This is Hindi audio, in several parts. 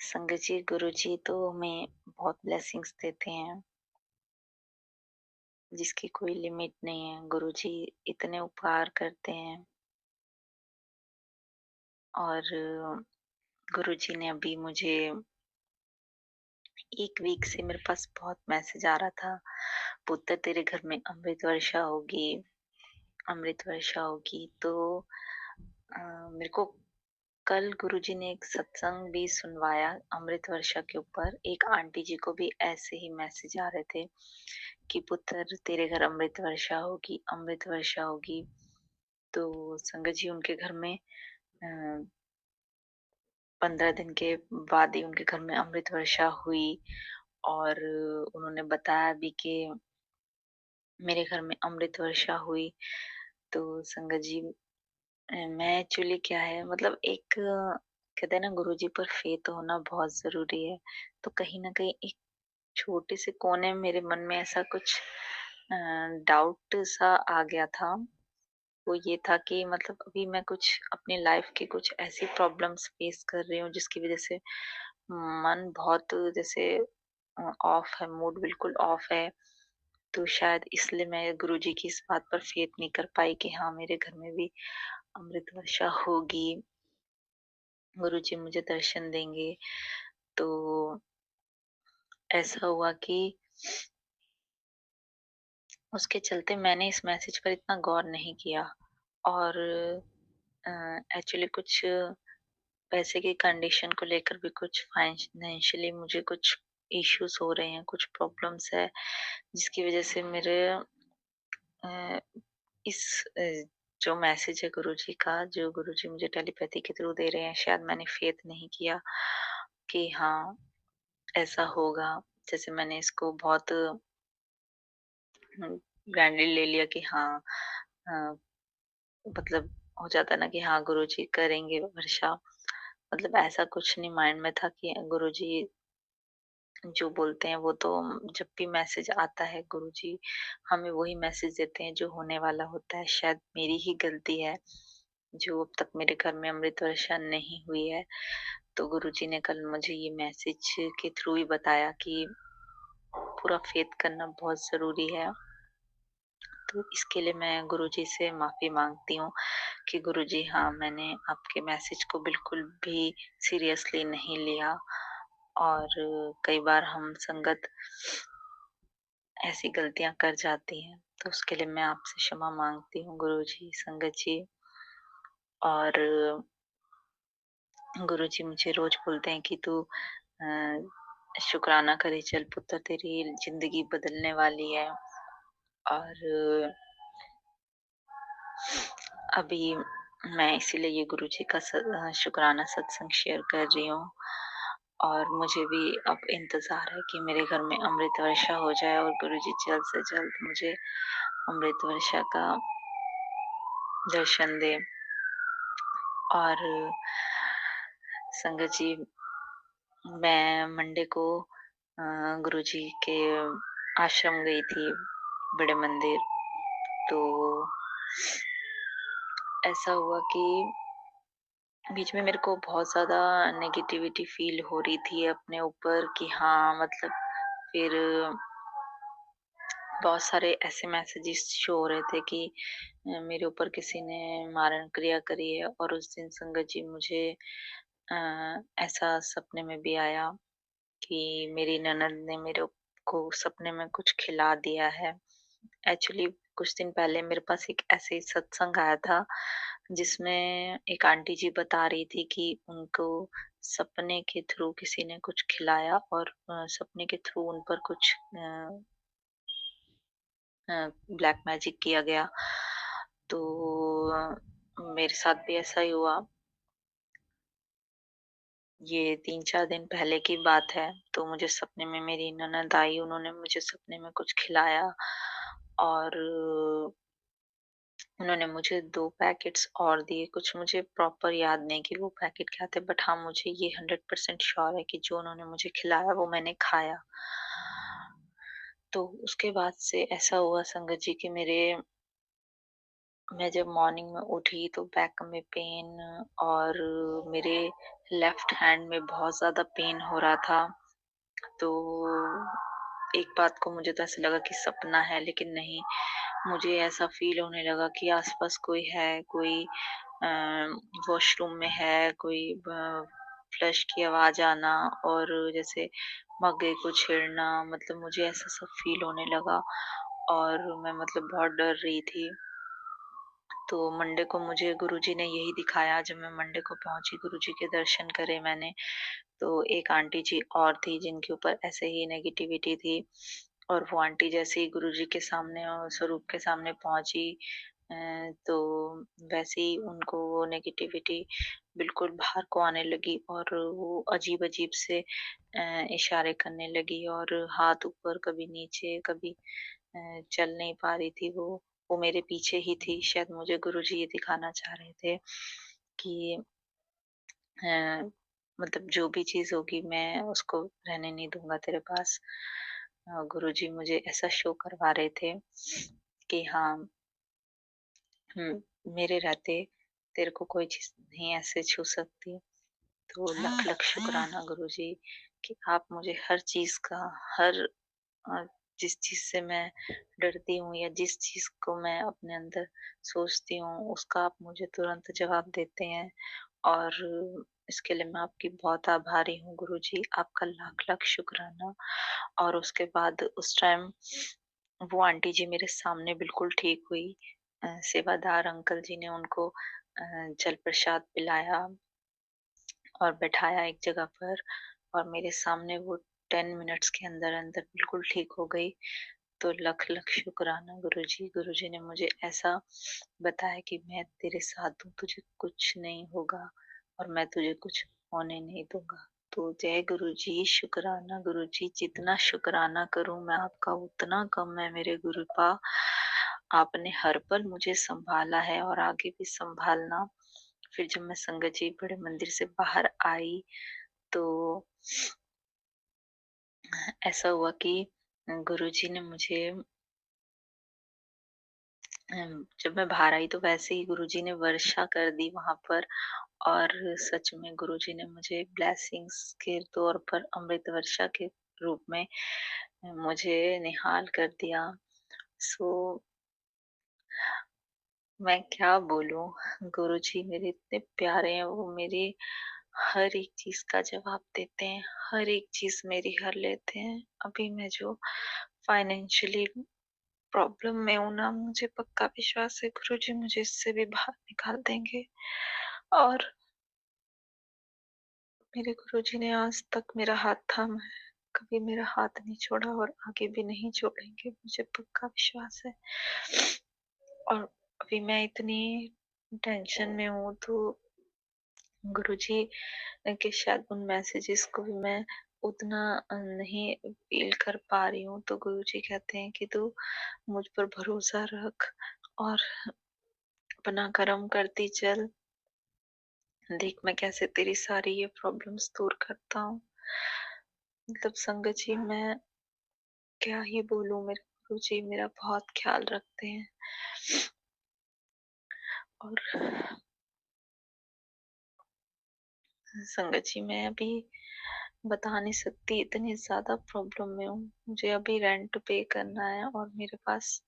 संगत जी, गुरुजी तो हमें बहुत ब्लेसिंग्स देते हैं, जिसकी कोई लिमिट नहीं है। गुरुजी इतने उपकार करते हैं और गुरुजी ने अभी मुझे 1 वीक से मेरे पास बहुत मैसेज आ रहा था, पुत्र तेरे घर में अमृत वर्षा होगी, अमृत वर्षा होगी। तो मेरे को कल गुरुजी ने एक सत्संग भी सुनवाया अमृत वर्षा के ऊपर। एक आंटी जी को भी ऐसे ही मैसेज आ रहे थे कि पुत्र तेरे घर अमृत वर्षा होगी, अमृत वर्षा होगी। तो संगत जी उनके घर में 15 दिन के बाद ही उनके घर में अमृत वर्षा हुई और उन्होंने बताया भी कि मेरे घर में अमृत वर्षा हुई। तो संगत जी मैं एक्चुअली क्या है मतलब एक कहते हैं ना गुरुजी पर फेथ होना बहुत ज़रूरी है। तो कहीं न कहीं एक छोटे से कोने में मेरे मन में ऐसा कुछ डाउट सा आ गया था। वो ये था कि मतलब अभी मैं कुछ अपनी लाइफ़ की कुछ ऐसी प्रॉब्लम्स फेस कर रही हूँ जिसकी वज़ह से मन बहुत जैसे ऑफ है, मूड बिल्कुल ऑफ है। तो शायद इसलिए मैं गुरुजी की इस बात पर फेथ नहीं कर पाई कि हाँ, मेरे घर में भी अमृत वर्षा होगी, गुरुजी मुझे दर्शन देंगे। तो ऐसा हुआ कि उसके चलते मैंने इस मैसेज पर इतना गौर नहीं किया और एक्चुअली कुछ पैसे की कंडीशन को लेकर भी कुछ फाइनेंशियली मुझे कुछ इश्यूज हो रहे हैं, कुछ प्रॉब्लम्स है, जिसकी वजह से मेरे अ, इस जो मैसेज है गुरुजी का, जो गुरुजी मुझे टेलीपैथी के थ्रू दे रहे हैं, शायद मैंने फेथ नहीं किया कि हाँ, ऐसा होगा। जैसे मैंने इसको बहुत ग्रैंडली ले लिया कि हाँ अ, मतलब हो जाता है ना कि हाँ गुरुजी करेंगे वर्षा। मतलब ऐसा कुछ नहीं माइंड में था कि गुरुजी जो बोलते हैं वो तो जब भी मैसेज आता है गुरुजी हमें वही मैसेज देते हैं जो होने वाला होता है। शायद मेरी ही गलती है जो अब तक मेरे घर में अमृत वर्षा नहीं हुई है। तो गुरुजी ने कल मुझे ये मैसेज के थ्रू ही बताया कि पूरा फेथ करना बहुत ज़रूरी है। तो इसके लिए मैं गुरुजी से माफ़ी माँगती हूँ कि गुरुजी हाँ, मैंने आपके मैसेज को बिल्कुल भी सीरियसली नहीं लिया और कई बार हम संगत ऐसी गलतियाँ कर जाती हैं। तो उसके लिए मैं आपसे क्षमा माँगती हूँ गुरुजी, संगत जी। और गुरुजी मुझे रोज़ बोलते हैं कि तू शुकराना करे चल पुत्र, तेरी ज़िंदगी बदलने वाली है। और अभी मैं इसीलिए ये गुरुजी का शुकराना सत्संग शेयर कर रही हूँ और मुझे भी अब इंतज़ार है कि मेरे घर में अमृत वर्षा हो जाए और गुरुजी जल्द से जल्द मुझे अमृत वर्षा का दर्शन दें। और संगत जी मैं मंडे को गुरुजी के आश्रम गई थी, बड़े मंदिर। तो ऐसा हुआ कि बीच में मेरे को बहुत ज़्यादा नेगेटिविटी फ़ील हो रही थी अपने ऊपर कि हाँ, मतलब फिर बहुत सारे ऐसे मैसेजेस शो हो रहे थे कि मेरे ऊपर किसी ने मारण क्रिया करी है। और उस दिन संगत जी मुझे अ, ऐसा सपने में भी आया कि मेरी ननद ने को सपने में कुछ खिला दिया है। एक्चुअली कुछ दिन पहले मेरे पास एक ऐसे ही सत्संग आया था, जिसमें एक आंटी जी बता रही थी कि उनको सपने के थ्रू किसी ने कुछ खिलाया और सपने के थ्रू उन पर कुछ ब्लैक मैजिक किया गया। तो मेरे साथ भी ऐसा ही हुआ। ये 3-4 दिन पहले की बात है। तो मुझे सपने में मेरी ननद आई, उन्होंने मुझे सपने में कुछ खिलाया और उन्होंने मुझे 2 पैकेट्स और दिए। कुछ मुझे प्रॉपर याद नहीं कि वो पैकेट क्या थे, बट हाँ, मुझे ये 100% श्योर है कि जो उन्होंने मुझे खिलाया वो मैंने खाया। तो उसके बाद से ऐसा हुआ संगत जी कि मैं जब मॉर्निंग में उठी तो बैक में पेन और मेरे लेफ्ट हैंड में बहुत ज़्यादा पेन हो रहा था। तो एक बात को मुझे तो ऐसा लगा कि सपना है, लेकिन नहीं, मुझे ऐसा फ़ील होने लगा कि आस-पास कोई है, कोई अ, वॉशरूम में है, कोई फ्लश की आवाज़ आना और जैसे मग्गे को छेड़ना, मतलब मुझे ऐसा सब फ़ील होने लगा और मैं मतलब बहुत डर रही थी। तो मंडे को मुझे गुरुजी ने यही दिखाया। जब मैं मंडे को पहुँची, गुरुजी के दर्शन करे मैंने, तो एक आंटी जी और थी जिनके ऊपर ऐसे ही नेगेटिविटी थी और वो आंटी जैसे ही गुरुजी के सामने स्वरूप के सामने पहुँची, अ, तो वैसे ही उनको वो नेगेटिविटी बिल्कुल बाहर को आने लगी और वो अजीब-अजीब से इशारे करने लगी और हाथ ऊपर, कभी नीचे, कभी चल नहीं पा रही थी वो। वो मेरे पीछे ही थी। शायद मुझे गुरुजी ये दिखाना चाह रहे थे कि अ, मतलब जो भी चीज़ होगी मैं उसको रहने नहीं दूँगा तेरे पास। गुरुजी मुझे ऐसा शो करवा रहे थे कि हाँ, मेरे रहते तेरे को कोई चीज़ नहीं ऐसे छू सकती। तो लख-लख शुक्राना गुरुजी कि आप मुझे हर चीज़ का, हर अ, जिस चीज़ से मैं डरती हूँ या जिस चीज़ को मैं अपने अंदर सोचती हूँ, उसका आप मुझे तुरंत जवाब देते हैं और इसके लिए मैं आपकी बहुत आभारी हूँ गुरुजी, आपका लाख-लाख शुक्राना। और उसके बाद उस टाइम वो आंटी जी मेरे सामने बिल्कुल ठीक हुई। सेवादार अंकल जी ने उनको जल प्रसाद पिलाया और बैठाया एक जगह पर और मेरे सामने वो 10 मिनट्स के अंदर-अंदर बिल्कुल ठीक हो गई। तो लख-लख शुक्राना गुरुजी। गुरुजी ने मुझे ऐसा बताया कि मैं तेरे साथ हूँ, तुझे कुछ नहीं होगा और मैं तुझे कुछ होने नहीं दूँगा। तो जय गुरुजी, शुक्राना गुरुजी, जितना शुक्राना करूँ मैं आपका उतना कम है मेरे गुरुपा। आपने हर पल मुझे सँभाला है और आगे भी सँभालना। फिर जब मैं संगत जी बड़े मंदिर से बाहर आई, तो ऐसा हुआ कि गुरुजी ने मुझे जब मैं बाहर आई तो वैसे ही गुरुजी ने वर्षा कर दी वहाँ पर और सच में गुरुजी ने मुझे ब्लेसिंग्स के तौर पर अमृत वर्षा के रूप में मुझे निहाल कर दिया। सो मैं क्या बोलूँ, गुरुजी मेरे इतने प्यारे हैं, वो मेरी हर एक चीज़ का जवाब देते हैं, हर एक चीज़ मेरी हर लेते हैं। अभी मैं जो फाइनेंशियली प्रॉब्लम में हूँ ना, मुझे पक्का विश्वास है गुरुजी मुझे इससे भी बाहर निकाल देंगे और मेरे गुरुजी ने आज तक मेरा हाथ थामा है, कभी मेरा हाथ नहीं छोड़ा और आगे भी नहीं छोड़ेंगे, मुझे पक्का विश्वास है। और अभी मैं इतनी टेंशन में हूँ तो गुरुजी के शायद उन मैसेजेस को भी मैं उतना नहीं फ़ील कर पा रही हूँ, तो गुरुजी कहते हैं कि तू मुझ पर भरोसा रख और अपना कर्म करती चल, देख मैं कैसे तेरी सारी ये प्रॉब्लम्स दूर करता हूँ। मतलब संगत जी मैं क्या ही बोलूँ, मेरे गुरुजी मेरा बहुत ख़्याल रखते हैं और संगत जी मैं अभी बता नहीं सकती, इतनी ज़्यादा प्रॉब्लम में हूँ। मुझे अभी रेंट पे करना है और मेरे पास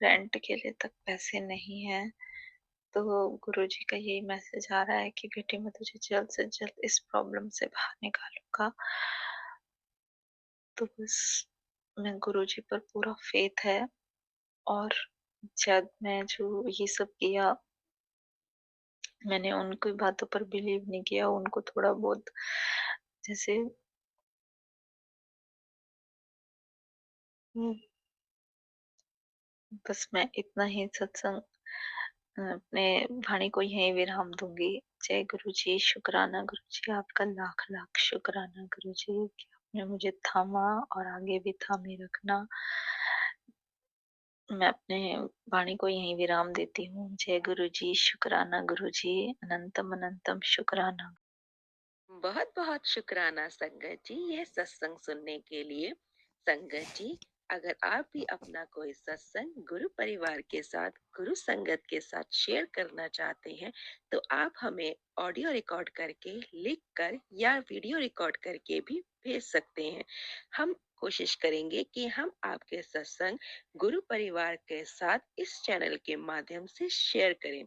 रेंट के लिए तक पैसे नहीं हैं। तो गुरुजी का यही मैसेज आ रहा है कि बेटी मैं तुझे जल्द से जल्द इस प्रॉब्लम से बाहर निकालूँगा। तो बस मैं गुरुजी पर पूरा फ़ेथ है और शायद मैं जो ये सब किया, मैंने उनकी बातों पर बिलीव नहीं किया, उनको थोड़ा बहुत जैसे उम, बस मैं इतना ही सत्संग अपने वाणी को यहीं विराम दूँगी। जय गुरु जी, शुक्राना गुरु जी, आपका लाख-लाख शुक्राना गुरु जी कि आपने मुझे थामा और आगे भी थामे रखना। मैं अपने वाणी को यहीं विराम देती हूँ। जय गुरु जी, शुक्राना गुरु जी, अनंतम अनंतम शुक्राना। बहुत बहुत शुक्राना संगत जी, यह सत्संग सुनने के लिए। संगत जी, अगर आप भी अपना कोई सत्संग गुरु परिवार के साथ, गुरु संगत के साथ शेयर करना चाहते हैं, तो आप हमें ऑडियो रिकॉर्ड करके, लिख कर या वीडियो रिकॉर्ड करके भी भेज सकते हैं। हम कोशिश करेंगे कि हम आपके सत्संग गुरु परिवार के साथ इस चैनल के माध्यम से शेयर करें।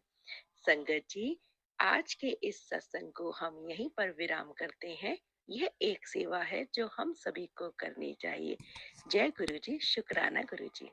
संगत जी, आज के इस सत्संग को हम यहीं पर विराम करते हैं। यह एक सेवा है जो हम सभी को करनी चाहिए। जय गुरु जी, शुक्राना गुरु जी।